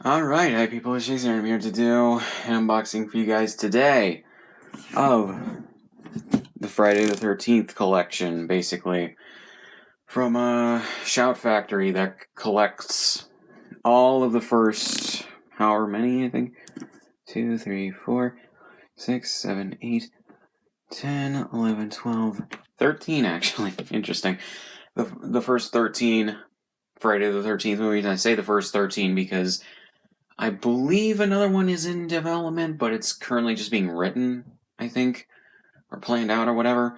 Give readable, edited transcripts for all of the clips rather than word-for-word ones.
Alright, hi people, it's Scsigs, and I'm here to do an unboxing for you guys today of the Friday the 13th collection, basically, from Shout Factory that collects all of the first, however many, I think, 2, 3, 4, 6, 7, 8, 10, 11, 12, 13 actually, interesting. The first 13 Friday the 13th movies, and I say the first 13 because I believe another one is in development, but it's currently just being written, I think, or planned out or whatever.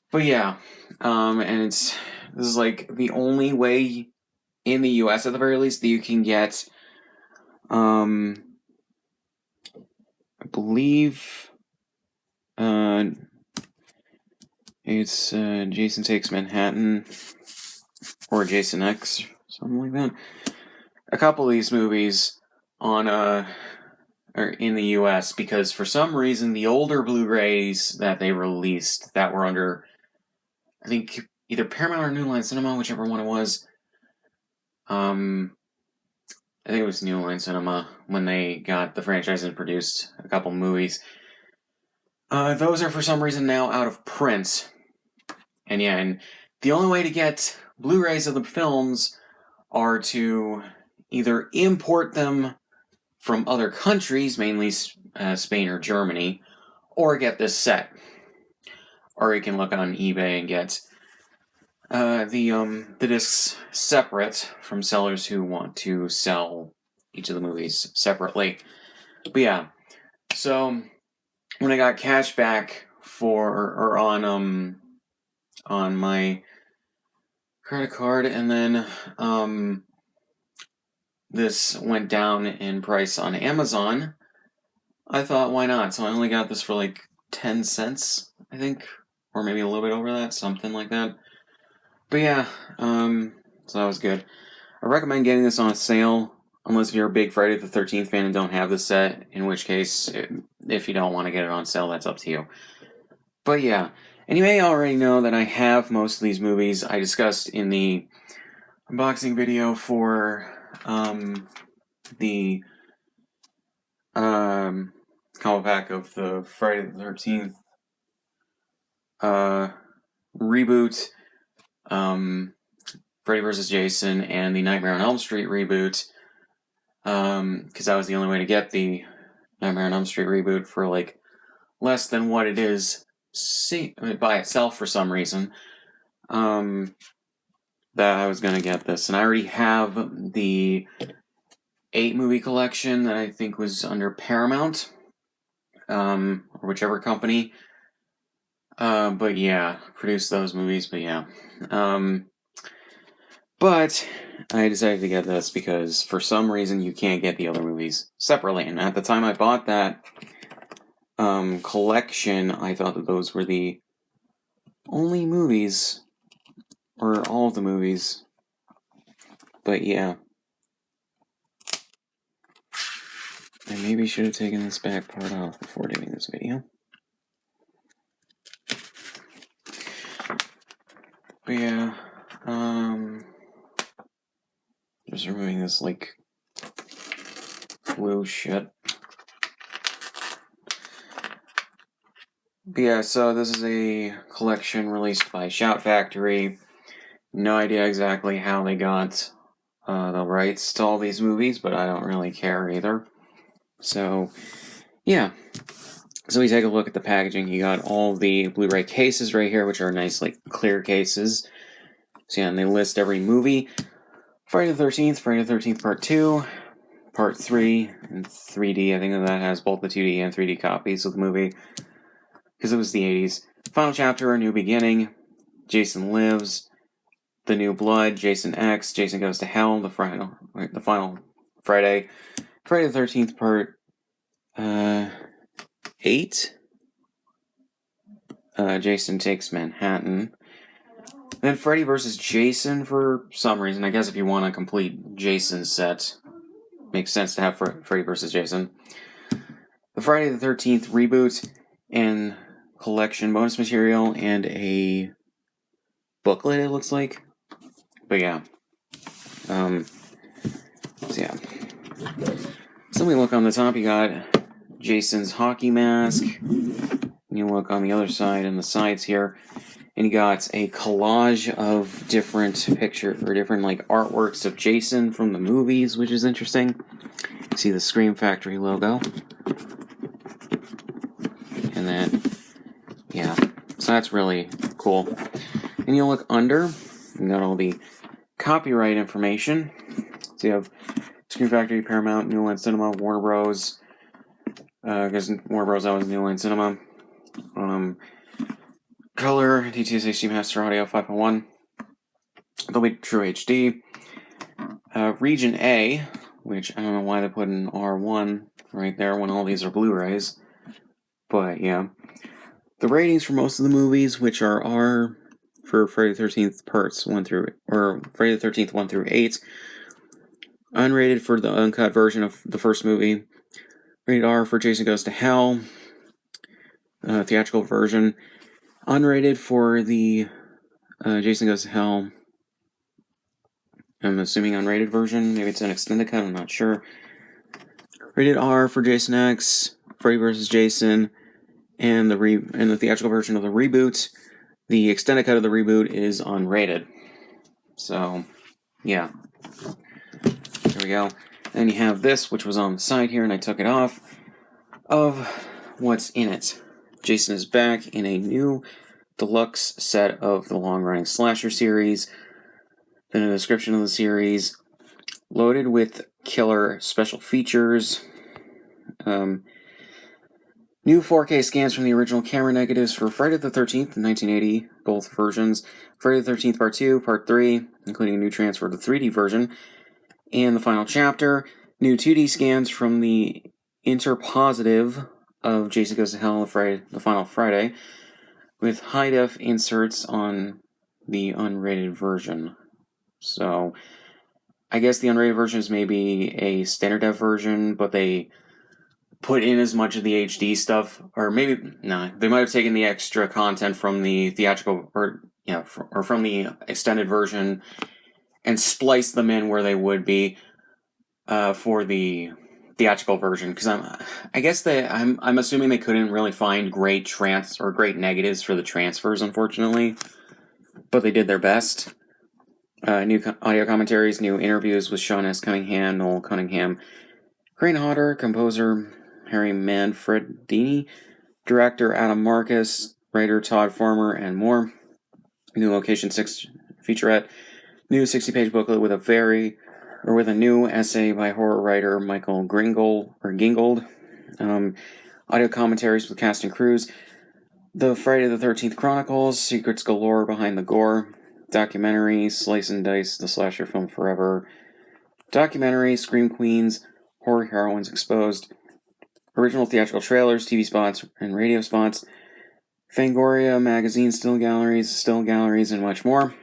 But yeah, and this is like the only way in the US at the very least that you can get, I believe, it's Jason Takes Manhattan or Jason X, something like that. A couple of these movies on or in the US, because for some reason the older Blu-rays that they released that were under, I think, either Paramount or New Line Cinema, whichever one it was, I think it was New Line Cinema when they got the franchise and produced a couple movies. Those are for some reason now out of print. And yeah, and the only way to get Blu-rays of the films are to either import them from other countries, mainly Spain or Germany, or get this set. Or you can look on eBay and get the discs separate from sellers who want to sell each of the movies separately. But yeah, so when I got cash back on my credit card, and then this went down in price on Amazon, I thought, why not? So I only got this for like 10 cents, I think, or maybe a little bit over that, something like that. But yeah, so that was good. I recommend getting this on a sale, unless you're a big Friday the 13th fan and don't have the set, in which case, if you don't want to get it on sale, that's up to you. But yeah, and you may already know that I have most of these movies I discussed in the unboxing video for the combo pack of the Friday the 13th reboot, Freddy vs. Jason, and the Nightmare on Elm Street reboot, because that was the only way to get the Nightmare on Elm Street reboot for like less than what it is by itself for some reason. That I was gonna get this, and I already have the 8-movie collection that I think was under Paramount, or whichever company. But yeah, produced those movies. But yeah, but I decided to get this because for some reason you can't get the other movies separately. And at the time I bought that collection, I thought that those were the only movies, or all of the movies. But yeah, I maybe should have taken this back part off before doing this video. But yeah, just removing this like glue shit. But yeah, so this is a collection released by Shout Factory. No idea exactly how they got the rights to all these movies, but I don't really care either. So, yeah. So we take a look at the packaging. You got all the Blu-ray cases right here, which are nice, like, clear cases. So yeah, and they list every movie. Friday the 13th, Friday the 13th Part 2, Part 3, and 3D. I think that has both the 2D and 3D copies of the movie, because it was the 80s. Final Chapter, A New Beginning, Jason Lives, The New Blood, Jason X, Jason Goes to Hell, the final Friday, Friday the 13th Part 8, Jason Takes Manhattan, then Freddy vs. Jason for some reason. I guess if you want a complete Jason set, makes sense to have Freddy vs. Jason. The Friday the 13th reboot and collection bonus material and a booklet, it looks like. But yeah. So yeah. So we look on the top, you got Jason's hockey mask. And you look on the other side and the sides here, and you got a collage of different different like artworks of Jason from the movies, which is interesting. You see the Scream Factory logo. And then, yeah, so that's really cool. And you look under, you got all the copyright information. So you have Scream Factory, Paramount, New Line Cinema, Warner Bros. Because Warner Bros. That was New Line Cinema. Color, DTS HD Master Audio 5.1. Dolby True HD. Region A, which I don't know why they put an R1 right there when all these are Blu-rays. But yeah. The ratings for most of the movies, which are R for Friday the 13th parts 1 through, or Friday the 13th 1 through 8. Unrated for the uncut version of the first movie. Rated R for Jason Goes to Hell. Theatrical version. Unrated for the Jason Goes to Hell. I'm assuming unrated version. Maybe it's an extended cut, I'm not sure. Rated R for Jason X, Freddy vs. Jason, and the theatrical version of the reboot. The extended cut of the reboot is unrated. So, yeah. There we go. Then you have this, which was on the side here, and I took it off, of what's in it. Jason is back in a new deluxe set of the long-running slasher series. Then a description of the series, loaded with killer special features. New 4K scans from the original camera negatives for Friday the 13th, 1980, both versions. Friday the 13th Part 2, Part 3, including a new transfer to the 3D version. And the final chapter, new 2D scans from the interpositive of Jason Goes to Hell, the final Friday, with high-def inserts on the unrated version. So, I guess the unrated version is maybe a standard def version, but they put in as much of the HD stuff, or maybe, no, they might have taken the extra content from the theatrical, or from the extended version, and spliced them in where they would be for the theatrical version. Because I'm assuming they couldn't really find great great negatives for the transfers, unfortunately, but they did their best. New audio commentaries, new interviews with Sean S. Cunningham, Noel Cunningham, Crane Hodder, composer Harry Manfredini, director Adam Marcus, writer Todd Farmer, and more. New Location 6 featurette, new 60-page booklet with a new essay by horror writer Michael Gingold. Audio commentaries with cast and crews. The Friday the 13th Chronicles, Secrets Galore Behind the Gore. Documentary, Slice and Dice, The Slasher Film Forever. Documentary, Scream Queens, Horror Heroines Exposed. Original theatrical trailers, TV spots, and radio spots. Fangoria magazine, still galleries, and much more.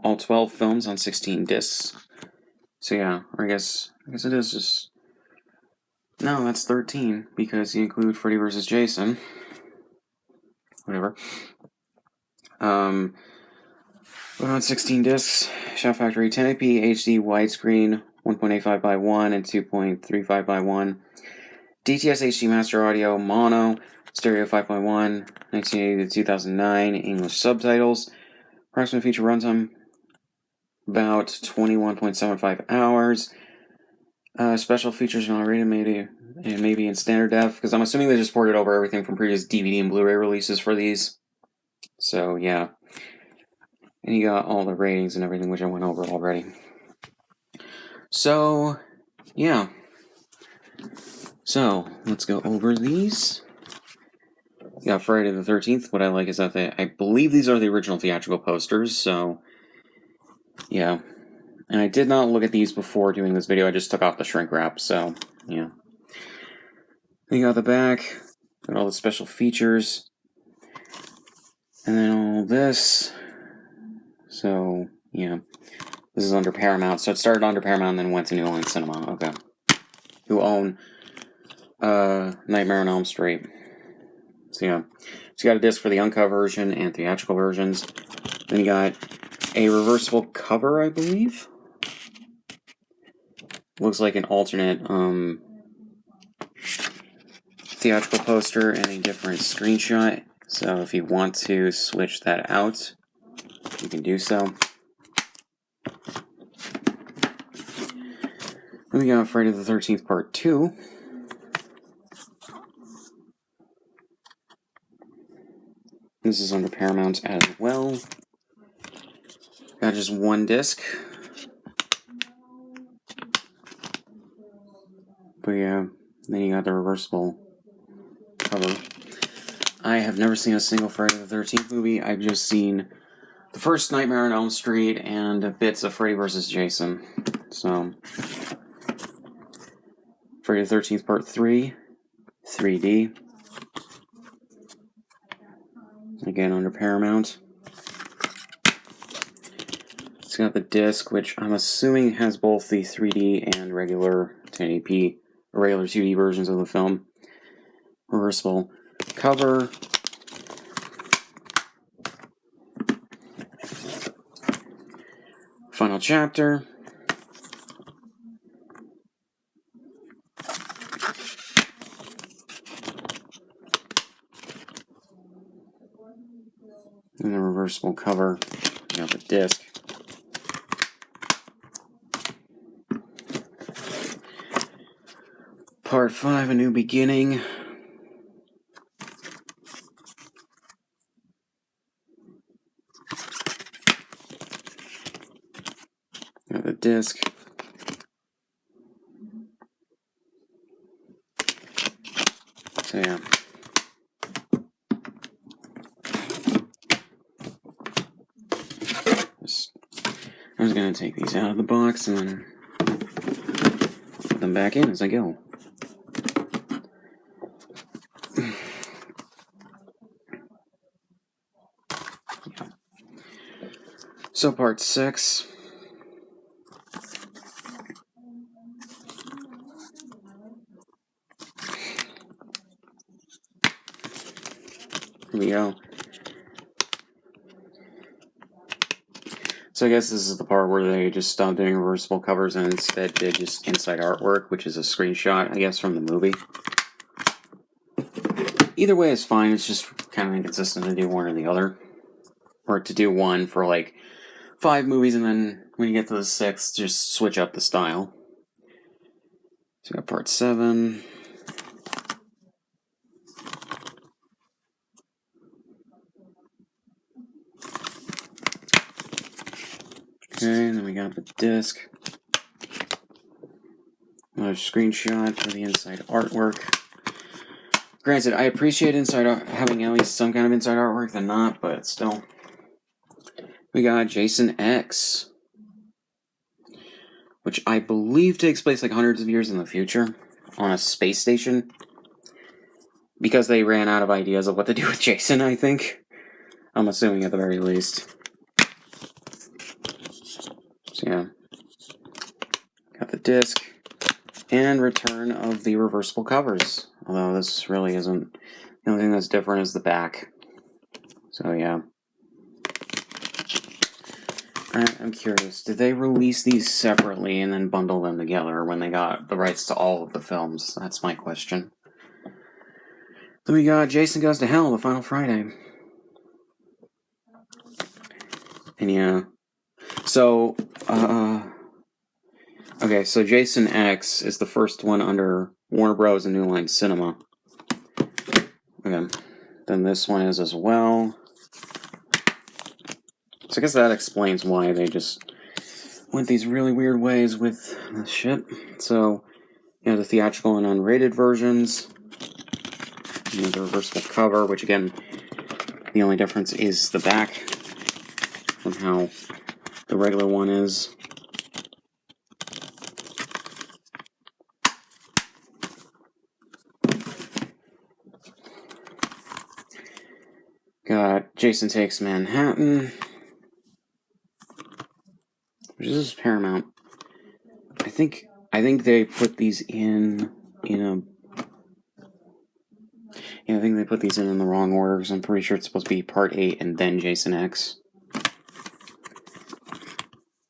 All 12 films on 16 discs. So yeah, I guess it is just... No, that's 13, because you include Freddy vs. Jason. Whatever. But on 16 discs, Shout Factory 1080p HD widescreen, 1.85 by 1 and 2.35 by 1. DTS HD Master Audio Mono, Stereo 5.1, 1980 to 2009, English subtitles. Approximate feature runtime, about 21.75 hours. Special features not rated, maybe in standard def, because I'm assuming they just ported over everything from previous DVD and Blu-ray releases for these. So, yeah. And you got all the ratings and everything, which I went over already. So, yeah. So, let's go over these. You got Friday the 13th. What I like is that I believe these are the original theatrical posters, so, yeah. And I did not look at these before doing this video, I just took off the shrink wrap, so, yeah. Then you got the back, got all the special features, and then all this. So, yeah. This is under Paramount. So it started under Paramount and then went to New Line Cinema. Okay. Who own Nightmare on Elm Street. So, yeah. So you got a disc for the uncut version and theatrical versions. Then you got a reversible cover, I believe. looks like an alternate theatrical poster and a different screenshot. So if you want to switch that out, you can do so. Then we got Friday the 13th Part 2. This is under Paramount as well. Got just one disc. But yeah, then you got the reversible cover. I have never seen a single Friday the 13th movie. I've just seen the first Nightmare on Elm Street and bits of Freddy vs. Jason. So, Friday the 13th Part 3, 3D. Again, under Paramount. It's got the disc, which I'm assuming has both the 3D and regular 1080p, or regular 2D versions of the film. Reversible cover. Final chapter. And the reversible cover. You got the disc. Part 5, A New Beginning. Got the disc. So yeah. I'm just going to take these out of the box and then put them back in as I go. So part 6. Here we go. So I guess this is the part where they just stopped doing reversible covers and instead did just inside artwork, which is a screenshot, I guess, from the movie. Either way is fine, it's just kind of inconsistent to do one or the other. Or to do one for like 5 movies and then when you get to the 6th, just switch up the style. So we got part 7. Okay, and then we got the disc. Another screenshot for the inside artwork. Granted, I appreciate having at least some kind of inside artwork than not, but still. We got Jason X, which I believe takes place like hundreds of years in the future on a space station. Because they ran out of ideas of what to do with Jason, I think. I'm assuming at the very least. So yeah. Got the disc. And return of the reversible covers. Although this really isn't... The only thing that's different is the back. So yeah. I'm curious. Did they release these separately and then bundle them together when they got the rights to all of the films? That's my question. Then we got Jason Goes to Hell, the final Friday. And yeah. So, okay, so Jason X is the first one under Warner Bros. And New Line Cinema. Okay. Then this one is as well. So I guess that explains why they just went these really weird ways with this shit. So, you know, the theatrical and unrated versions. You know, the reversible cover, which again, the only difference is the back from how the regular one is. Got Jason Takes Manhattan, which is Paramount. I think they put these in a... Yeah, I think they put these in the wrong order, because I'm pretty sure it's supposed to be Part 8 and then Jason X.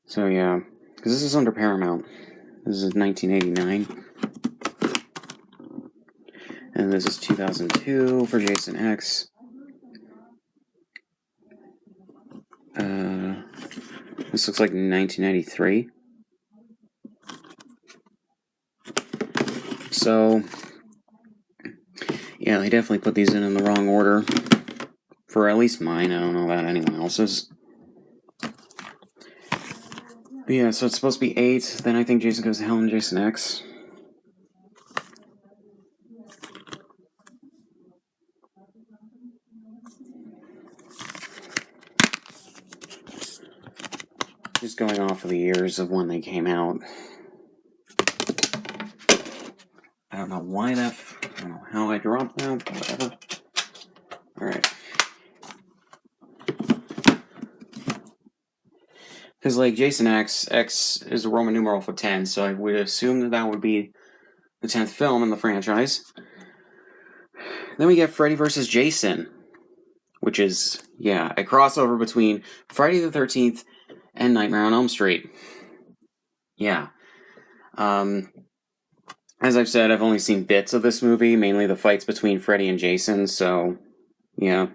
So yeah, because this is under Paramount. This is 1989. And this is 2002 for Jason X. This looks like 1993. So, yeah, they definitely put these in the wrong order. For at least mine, I don't know about anyone else's. But yeah, so it's supposed to be 8, then I think Jason Goes to Hell and Jason X. Just going off of the years of when they came out. I don't know why that... I don't know how I dropped that, but whatever. Alright. Because, like, Jason X is a Roman numeral for 10, so I would assume that that would be the 10th film in the franchise. Then we get Freddy vs. Jason, which is, yeah, a crossover between Friday the 13th and Nightmare on Elm Street. Yeah. As I've said, I've only seen bits of this movie, mainly the fights between Freddy and Jason, so, yeah.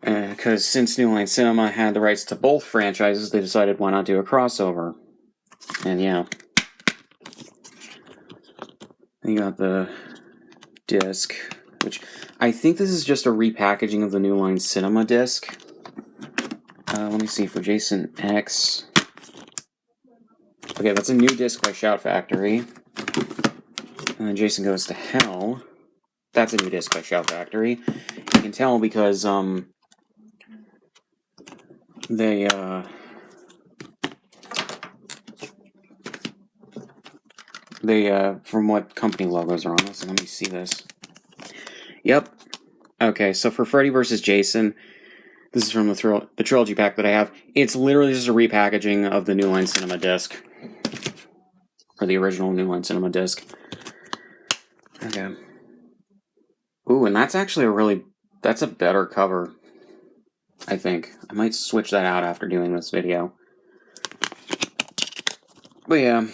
Because since New Line Cinema had the rights to both franchises, they decided why not do a crossover. And yeah. You got the disc, which I think this is just a repackaging of the New Line Cinema disc. Let me see, for Jason X. Okay, that's a new disc by Shout Factory. And then Jason Goes to Hell. That's a new disc by Shout Factory. You can tell because, they, from what company logos are on this, let me see this. Yep. Okay, so for Freddy vs. Jason, this is from the trilogy pack that I have. It's literally just a repackaging of the New Line Cinema disc. Or the original New Line Cinema disc. Okay. Ooh, and that's actually that's a better cover, I think. I might switch that out after doing this video. But yeah,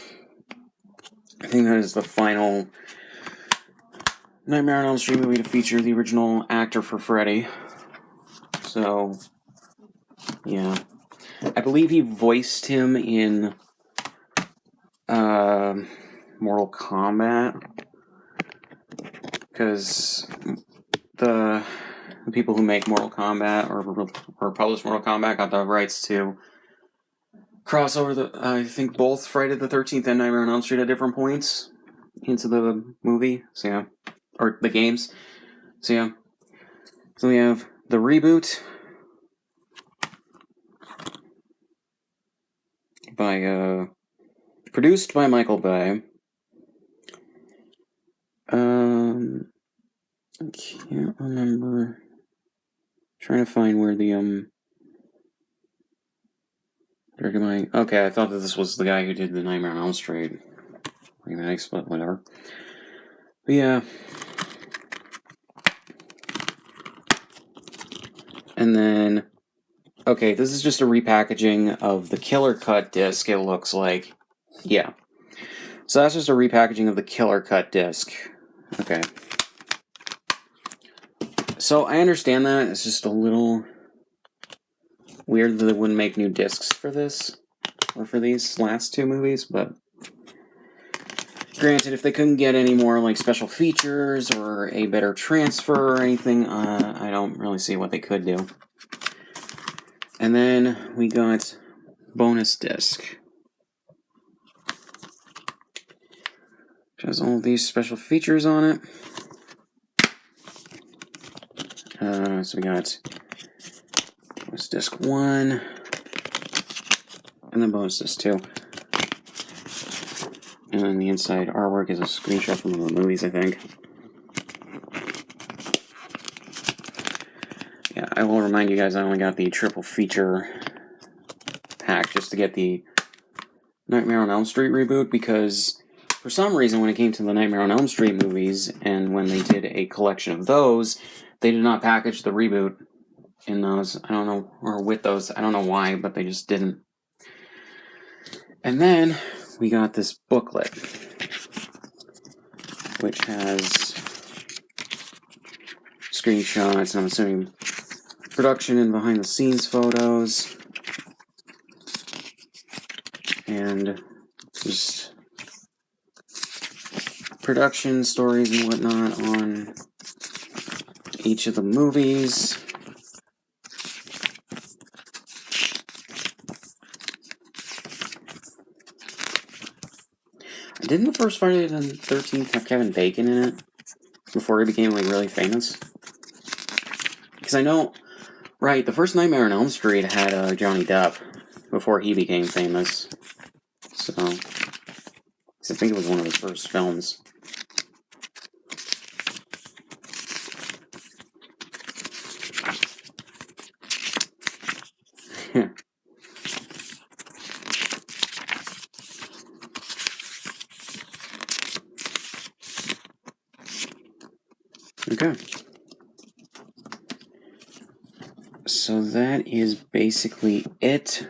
I think that is the final Nightmare on Elm Street movie to feature the original actor for Freddy. So, yeah. I believe he voiced him in Mortal Kombat. Because the people who make Mortal Kombat or publish Mortal Kombat got the rights to cross over I think both Friday the 13th and Nightmare on Elm Street at different points into the movie. So yeah. Or the games. So yeah. So we have the reboot by produced by Michael Bay. I can't remember. I'm trying to find where the okay, I thought that this was the guy who did the Nightmare on Elm Street remakes, but whatever. But yeah. And then, okay, this is just a repackaging of the Killer Cut disc, it looks like. Yeah. So that's just a repackaging of the Killer Cut disc. Okay. So I understand that. It's just a little weird that they wouldn't make new discs for this, or for these last two movies, but granted, if they couldn't get any more like special features or a better transfer or anything, I don't really see what they could do. And then we got bonus disc, which has all of these special features on it. So we got bonus disc 1, and then bonus disc 2. And then the inside artwork is a screenshot from one of the movies, I think. Yeah, I will remind you guys I only got the triple feature pack just to get the Nightmare on Elm Street reboot, because for some reason when it came to the Nightmare on Elm Street movies, and when they did a collection of those, they did not package the reboot in those. I don't know, or with those. I don't know why, but they just didn't. And then we got this booklet, which has screenshots, and I'm assuming production and behind the scenes photos, and just production stories and whatnot on each of the movies. Didn't the first Friday the 13th have Kevin Bacon in it before he became like really famous? Because I know, right, the first Nightmare on Elm Street had Johnny Depp before he became famous. So, I think it was one of his first films. Okay. So that is basically it.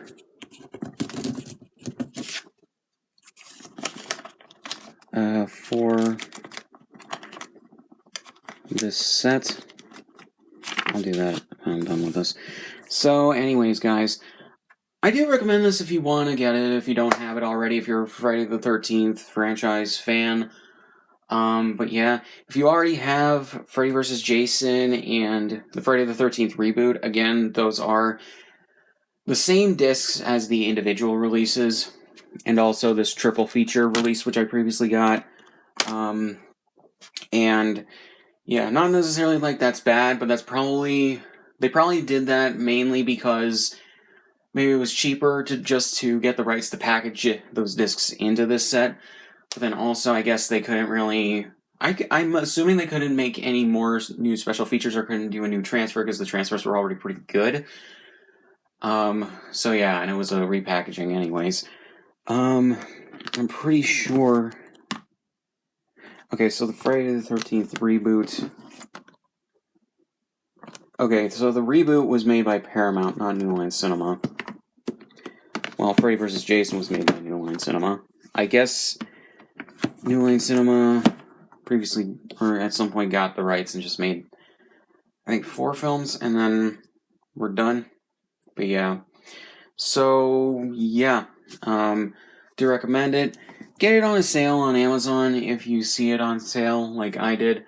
For this set. I'll do that when I'm done with this. So anyways, guys, I do recommend this if you want to get it, if you don't have it already, if you're a Friday the 13th franchise fan. But yeah, if you already have Freddy vs. Jason and the Friday the 13th reboot, again, those are the same discs as the individual releases, and also this triple feature release, which I previously got. And yeah, not necessarily like that's bad, but that's probably, they probably did that mainly because maybe it was cheaper to get the rights to package those discs into this set. But then also, I guess they couldn't really, I'm assuming they couldn't make any more new special features or couldn't do a new transfer because the transfers were already pretty good. So yeah, and it was a repackaging anyways. I'm pretty sure. Okay, so the Friday the 13th reboot. Okay, so the reboot was made by Paramount, not New Line Cinema. While Freddy vs. Jason was made by New Line Cinema. I guess New Line Cinema previously, or at some point, got the rights and just made, I think, 4 films, and then we're done. But yeah. So, yeah. Do recommend it. Get it on a sale on Amazon if you see it on sale, like I did.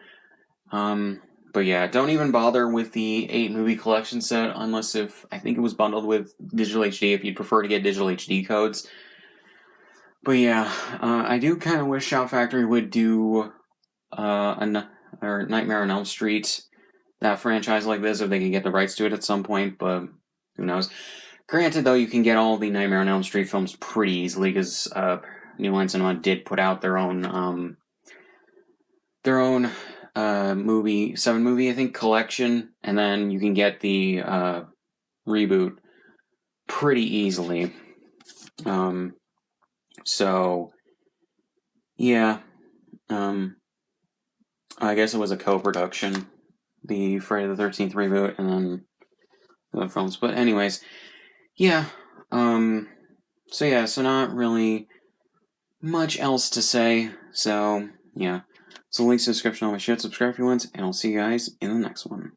But yeah, don't even bother with the 8-movie collection set unless I think it was bundled with digital HD if you'd prefer to get digital HD codes. But yeah, I do kind of wish Shout Factory would do or Nightmare on Elm Street, that franchise like this, if they could get the rights to it at some point, but who knows. Granted, though, you can get all the Nightmare on Elm Street films pretty easily because New Line Cinema did put out their own movie, 7-movie, I think, collection, and then you can get the reboot pretty easily. So, yeah. I guess it was a co-production, the Friday the 13th reboot, and then the films. But anyways, yeah. So yeah, so not really much else to say. So, yeah. So links in the description on my shit. Subscribe if you want, and I'll see you guys in the next one.